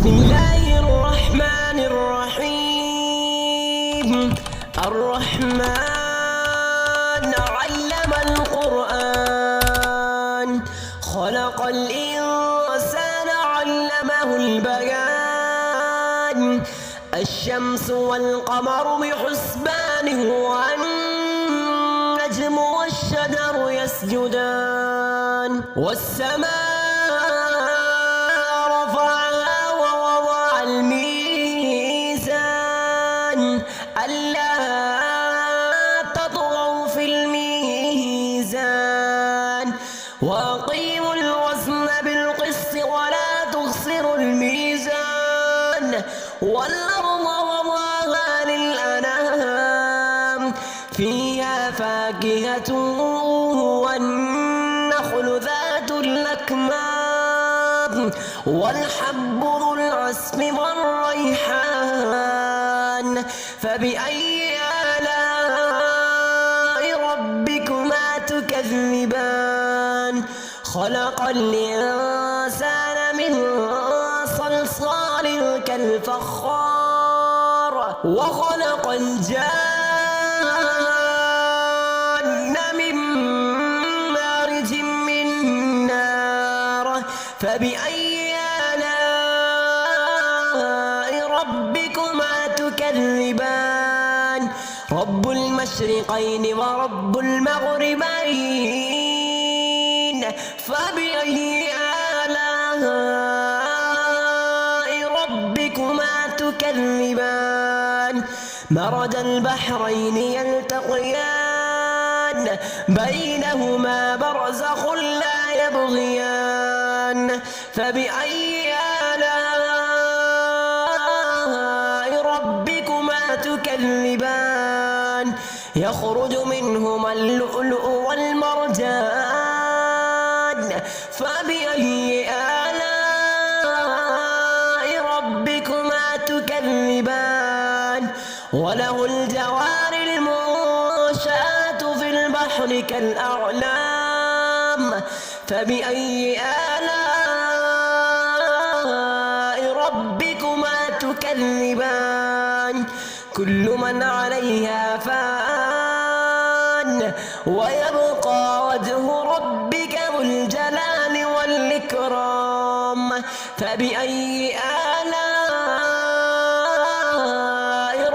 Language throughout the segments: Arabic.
بسم الله الرحمن الرحيم. الرحمن علم القرآن، خلق الإنسان علمه البيان. الشمس والقمر بحسبان، والنجم والشجر يسجدان. والسماء رفعها ووضع الميزان، ألا تطغوا في الميزان، وأقيموا الوزن بالقسط ولا تخسروا الميزان. والأرض وضعها للأنام، فيها فاكهة والنخل ذات الأكمام، والحب ذو العصف والريحان. فبأي آلاء ربكما تكذبان؟ خلق الإنسان من صلصال كالفخار، وخلق الجان من مارج من نار. فبأي آلاء ربكما تكذبان؟ رب المشرقين ورب المغربين. فبأي آلاء ربكما تكذبان؟ مرج البحرين يلتقيان، بينهما برزخ لا يبغيان. فبأي آلاء ربكما تكذبان؟ يخرج منهما اللؤلؤ والمرجان. فبأي آلاء ربكما تكذبان؟ وله الجوار المنشآت في البحر كالأعلام. فبأي آلاء ربكما تكذبان؟ كل من عليها فان، ويبقى وجه ربك ذو الجلال والإكرام. فبأي آلاء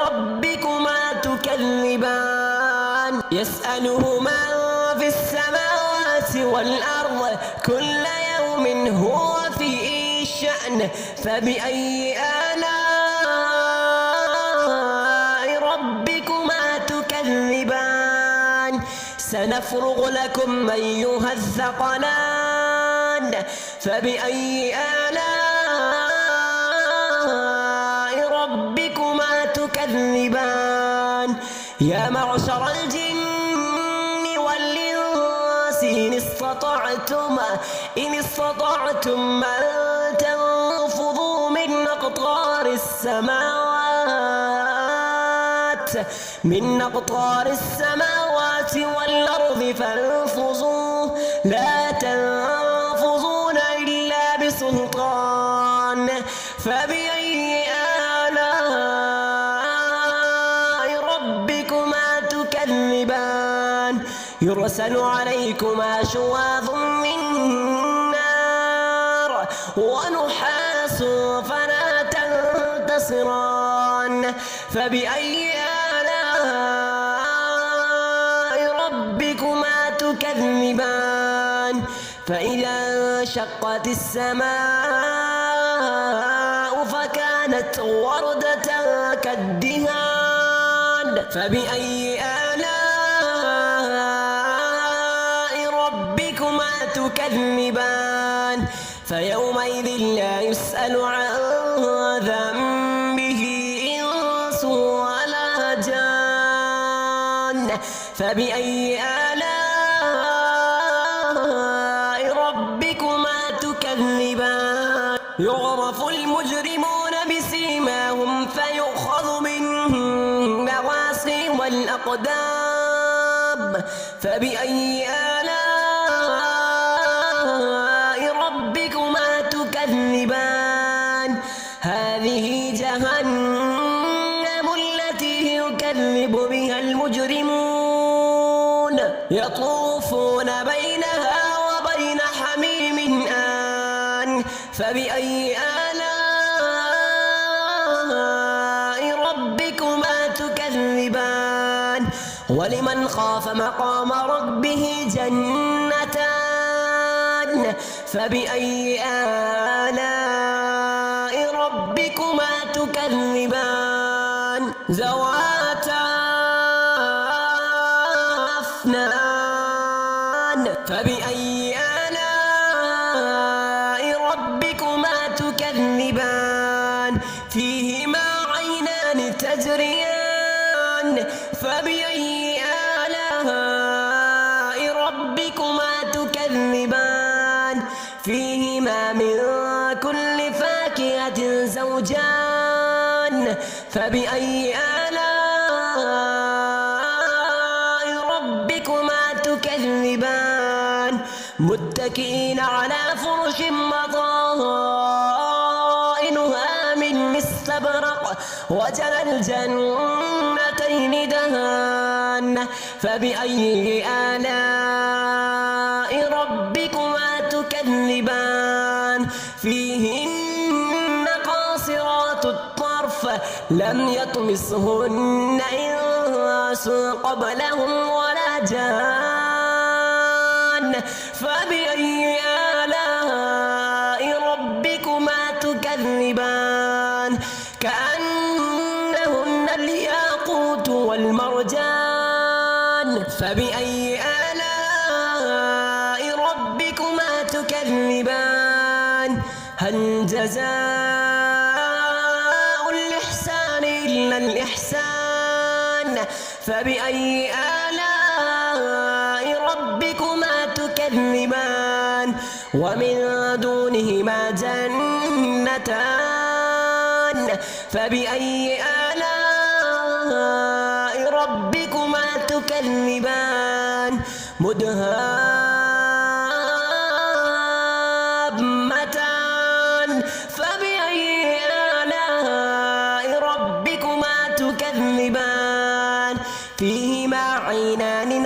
ربكما تكذبان؟ يسأله من في السماوات والأرض، كل يوم هو في شأن. فبأي آلاء ربكما تكذبان؟ سنفرغ لكم أيها الثقلان. فبأي آلاء ربكما تكذبان؟ يا معشر الجن والإنس إن استطعتم أن تنفذوا من أقطار السماوات والأرض فانفذوا، لا تنفذون إلا بسلطان. فبأي آلاء ربكما تكذبان؟ يرسل عليكما شواظ من نار ونحاس فلا تنتصران. فبأي آلاء ربكما تكذبان؟ فإذا انشقت السماء فكانت وردة كالدهان. فبأي آلاء ربكما تكذبان؟ فيومئذ لا يسأل عن ذنبه إنس ولا جان. فبأي آلاء ربكما تكذبان؟ يعرف المجرمون بسيماهم فيؤخذ بالنواصي والأقدام. فبأي آلاء ربكما تكذبان؟ يطوفون بينها وبين حميم آن فبأي آلاء ربكما تكذبان ولمن خاف مقام ربه جنتان فبأي آلاء ربكما تكذبان ذواتا أفنان فبأي آلاء ربكما تكذبان فيهما عينان تجريان فبأي آلاء ربكما تكذبان فيهما من كل فاكهة زوجان فبأي آلاء ربكما تكذبان متكئين على فرش مضائنها من استبرق وجنى الجنتين دهان فبأي آلاء ربكما تكذبان فيهن قاصرات الطرف لم يطمسهن إنس قبلهم ولا جان فبأي آلاء ربكما تكذبان كأنهن الياقوت والمرجان فبأي آلاء ربكما تكذبان هل جزاء الإحسان إلا الإحسان فبأي آلاء ربكما تكذبان ومن دونهما جنتان فبأي آلاء ربكما تكذبان مدهامتان فبأي آلاء ربكما تكذبان فيهما عينان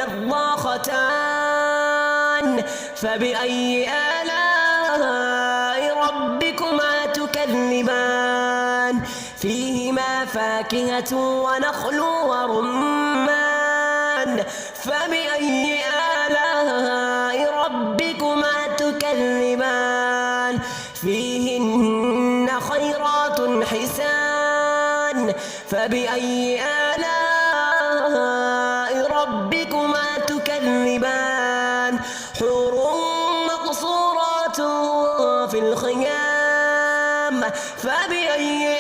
نضاختان فبأي آلاء ربكما تكذبان فيهما فاكهة ونخل ورمان فبأي آلاء ربكما تكذبان فيهن خيرات حسان فبأي آلاء ربكما تكذبان حور مقصورات في الخيام فبأي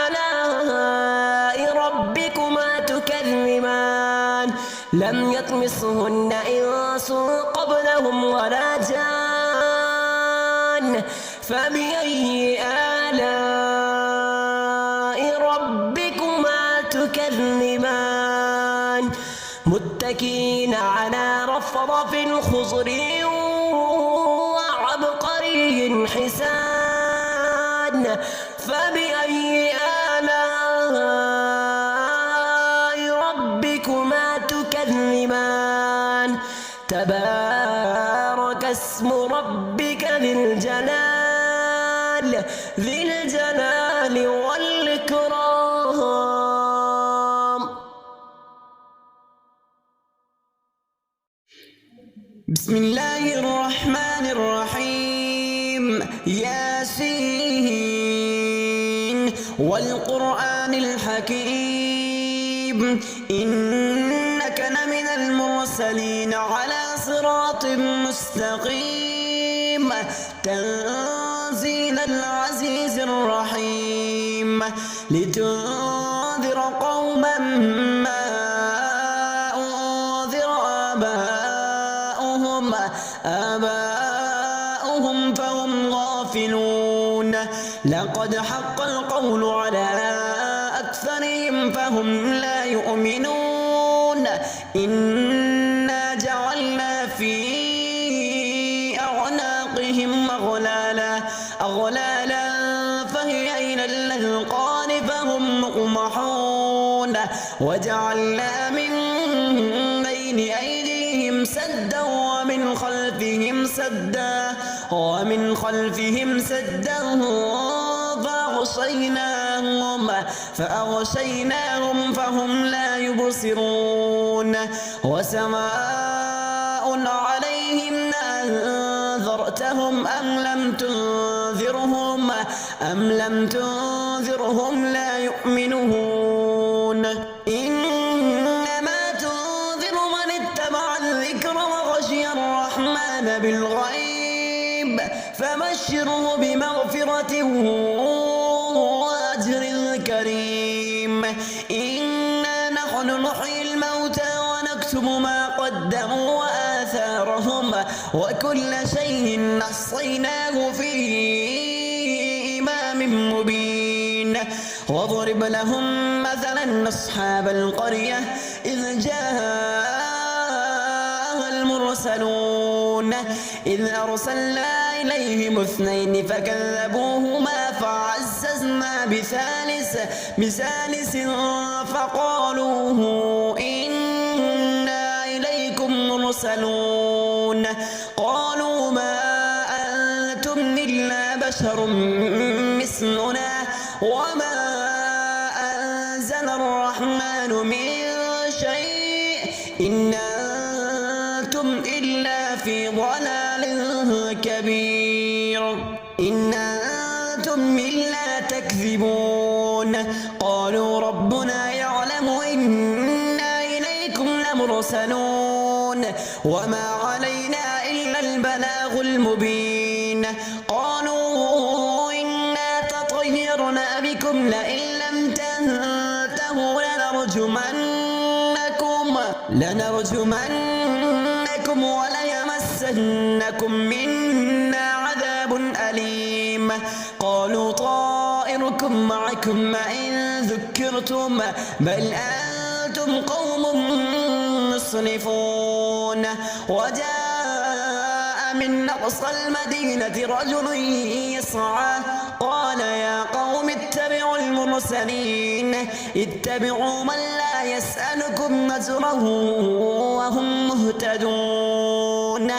آلاء ربكما تكذبان لم يطمسهن إنس قبلهم ولا جان فبأي آلاء ربكما تكذبان متكئين على رفرف خضر وعبقري حسان فبأي آلاء ربكما تكذبان تبارك اسم ربك ذي الجلال والإكرام. بسم الله الرحمن الرحيم. ياسين والقرآن الحكيم إنك لمن المرسلين على صراط مستقيم تنزيل العزيز الرحيم لتنذر قوما ما أنذر آباؤهم فهم غافلون لقد حق القول على أكثرهم فهم لا يؤمنون إنا جعلنا في أعناقهم أغلالا فهي إلى الأذقان فهم مقمحون وجعلنا من بين أيديهم سدا سدا ومن خلفهم سدا فأغشيناهم فهم لا يبصرون وسواء عليهم أنذرتهم أم لم تنذرهم لا يؤمنون إنما تنذر من اتبع الذكر وخشي الرحمن بالغيب فبشره بمغفرة وأجر كريم إنا نحن نحيي الموتى ونكتب ما قدموا وآثارهم وكل شيء أحصيناه في إمام مبين واضرب لهم مثلا أصحاب القرية إذ جاءها المرسلون إذ أرسلنا إليهم 2 فكذبوهما فعززنا بثالث فقالوا إنا إليكم مرسلون قالوا ما أنتم إلا بشر مثلنا وما أنزل الرحمن من شيء إن أنتم إلا في ضلال كبير إن أنتم إلا تكذبون قالوا ربنا يعلم إنا إليكم لمرسلون وما علينا إلا البلاغ المبين قالوا إنا تطيرنا بكم لئن لم تنتهوا لنرجمنكم وليمسنكم منا عذاب أليم قالوا طائركم معكم إن ذكرتم بل أنتم قوم مسرفون وجاء من أقصى المدينة رجل يسعى قال يا قوم اتبعوا المرسلين اتبعوا من لا يسألكم أجره وهم مهتدون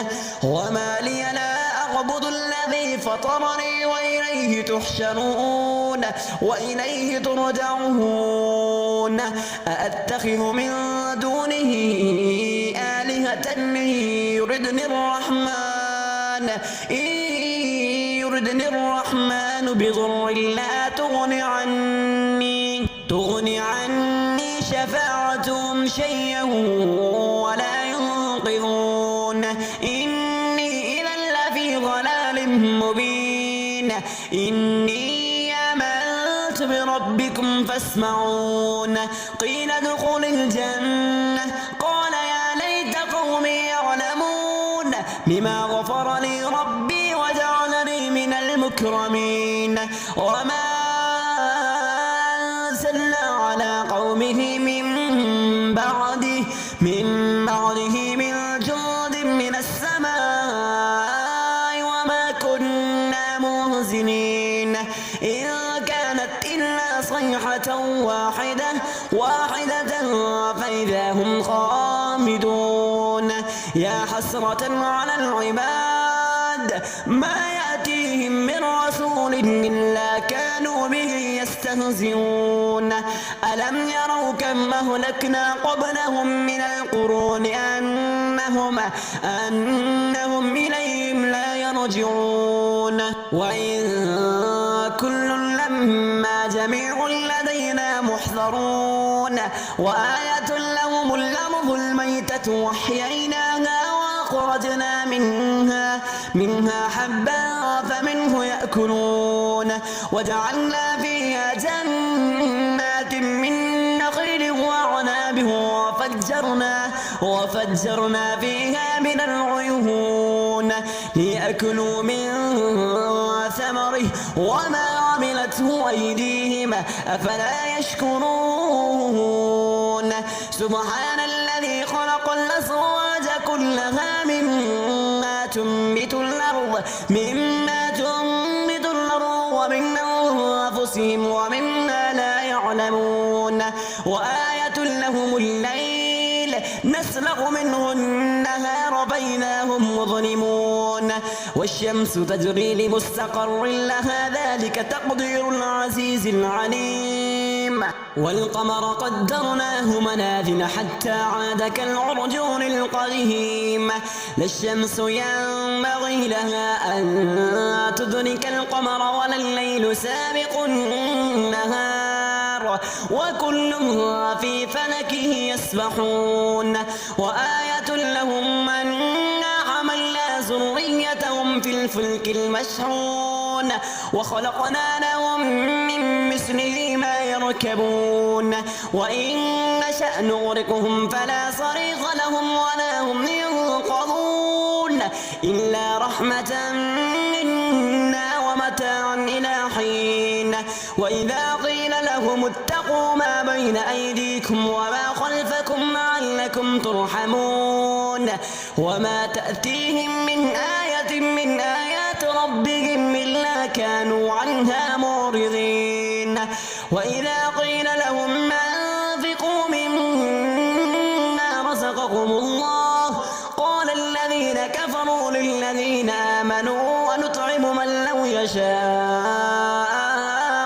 وما لي لا أعبد الذي فطرني وإليه تحشرون وإليه ترجعون أأتخذ من دونه آلهة يردني الرحمن بضر لا تغني عني شفاعتهم شيئا ولا ينقذون إني إذا لفي ضلال مبين إني آمنت بربكم فاسمعون قيل ادخل الجنة قال يا ليت قومي يعلمون بما غفر لي ربي وجعلني من المكرمين وما أنزلنا على قومه من بعده من جند من السماء وما كنا منزلين إن كانت إلا صيحة واحدة فإذا هم خامدون يا حسرة على العباد ما يأتيهم من رسول إلا كانوا به يستهزئون ألم يروا كم أهلكنا قبلهم من القرون أنهم إليهم لا يرجعون وإن كل لما جميع لدينا محضرون وآية لهم الأرض الميتة وأحييناها وأخرجنا منها حبا فمنه يأكلون وجعلنا فيها جنات من نخيل وأعناب وفجرنا فيها من العيون ليأكلوا من ثمره وما عملته أيديهم أفلا يشكرون سبحان الذي خلق الأزواج كلها مما تنبت الأرض ومن أنفسهم ومما لا يعلمون وآية لهم الليل نسلخ منه النهار فإذا هم مظلمون والشمس تجري لمستقر لها ذلك تقدير العزيز العليم والقمر قدرناه منازل حتى عاد كالعرجون القديم لا الشمس ينبغي لها أن تدرك القمر ولا الليل سابق النهار وكل في فلكه يسبحون وآية لهم أنا حملنا ذريتهم في الفلك المشحون وخلقنا لهم من مثله ما يركبون وإن نشأ نغرقهم فلا صريخ لهم ولا هم ينقذون إلا رحمة منا ومتاعا إلى حين وإذا قيل لهم اتقوا ما بين أيديكم وما خلفكم لعلكم ترحمون وما تأتيهم من آية من آيات ربهم إلا كانوا عنها معرضين وإذا قيل لهم أنفقوا مما رزقكم الله قال الذين كفروا للذين آمنوا ونطعم من لو يشاء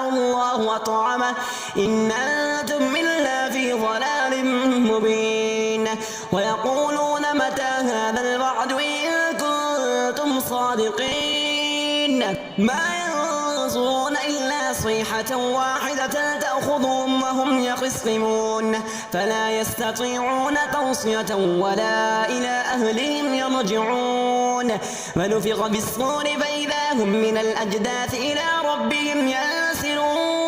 الله أطعمه إن أنتم إلا في ضلال مبين ويقولون متى هذا الوعد إن كنتم صادقين ما ينظرون إلا صيحة واحدة تأخذهم وهم يخصمون فلا يستطيعون توصية ولا إلى أهلهم يرجعون ونفخ بالصور فإذا هم من الأجداث إلى ربهم ينسلون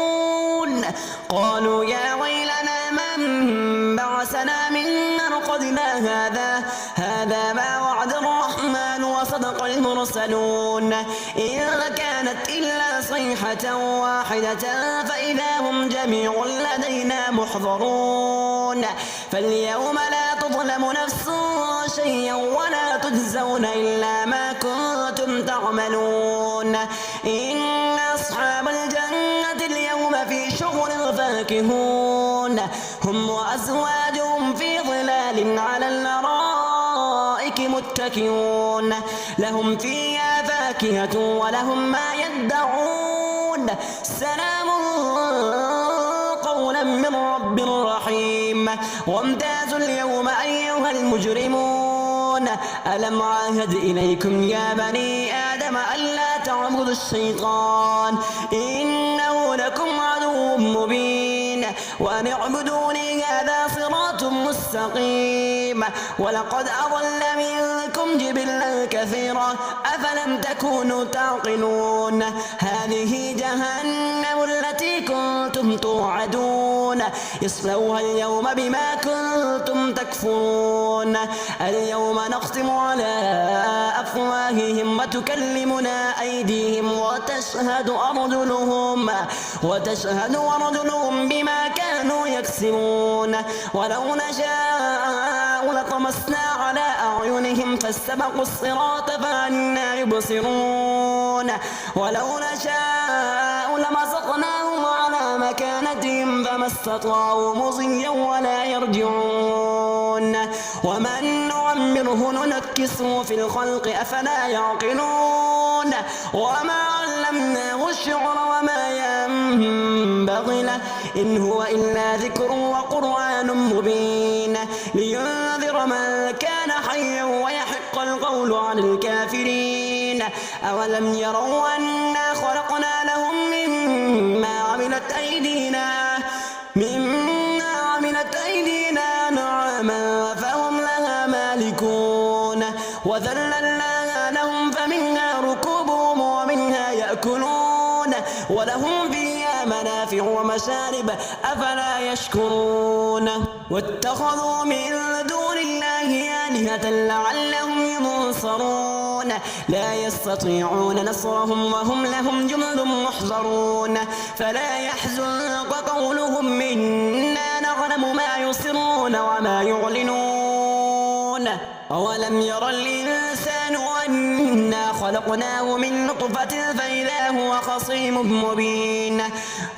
قالوا يا ويلنا من بعثنا من مرقدنا هذا ما وعد الرحمن وصدق المرسلون إن كانت إلا صيحة واحدة فإذا هم جميع لدينا محضرون فاليوم لا تظلم نفس شيئا ولا تجزون إلا ما كنتم تعملون إن أصحاب الجنة اليوم في شغل فاكهون هم وأزواجهم في ظلال على الأرائك متكئون لهم فيها فاكهة ولهم ما يدعون سلام قولا من رب رحيم وامتازوا اليوم أيها المجرمون ألم عاهد إليكم يا بني آدم ألا تعبدوا الشيطان إنه لكم عدو مبين وأن اعبدوني هذا صراط مستقيم ولقد أضل منكم جبلا كثيرا أفلم تكونوا تعقلون هذه جهنم التي كنتم توعدون اصلوها اليوم بما كنتم تكفرون اليوم نختم على أفواههم وتكلمنا أيديهم وتشهد أرجلهم بما كانوا يكسبون ولو نشاء لطمسنا على أعينهم فاستبقوا الصراط فأنى يبصرون ولو نشاء لمسخناهم على مكانتهم فما استطاعوا مضيا ولا يرجعون ومن نعمره ننكسه في الخلق أفلا يعقلون وما علمناه الشعر وما ينبغي له إن هو إلا ذكر وقرآن مبين لينذر من كان حيا ويحق القول على الكافرين أولم يروا أنا خلقنا لهم مما عملت أيدينا نعما فهم لها مالكون وذللناها لهم فمنها ركوبهم ومنها يأكلون ولهم فيها منافع ومشارب أفلا يشكرون واتخذوا من دون الله آلهة لعلهم ينصرون لا يستطيعون نصرهم وهم لهم جند محضرون فلا يحزنك قولهم إنا نعلم ما يسرون وما يعلنون أولم ير الإنسان أنا خلقناه من نطفة فإذا إذا هو خصيم مبين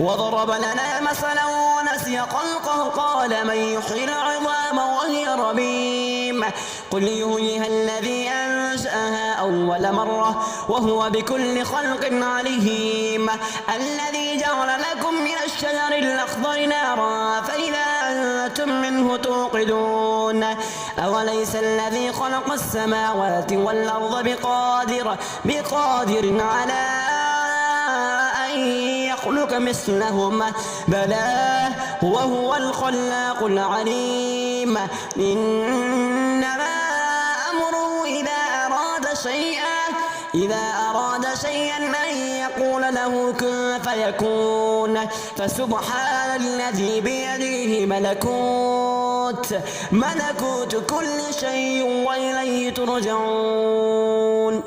وضرب لنا مثلا ونسي خلقه قال من يحيي العظام وهي رميم قل يحييها الذي أنشأها أول مرة وهو بكل خلق عليم الذي جعل لكم من الشجر الأخضر نارا فإذا أنتم منه توقدون أوليس الذي خلق السماوات والأرض بقادر على أن يخلق مثلهم بلى وهو الخلاق العليم إنما أمره إذا أراد شيئا أن يقول له كن فيكون فسبحان الذي بيده ملكوت كل شيء وإليه ترجعون.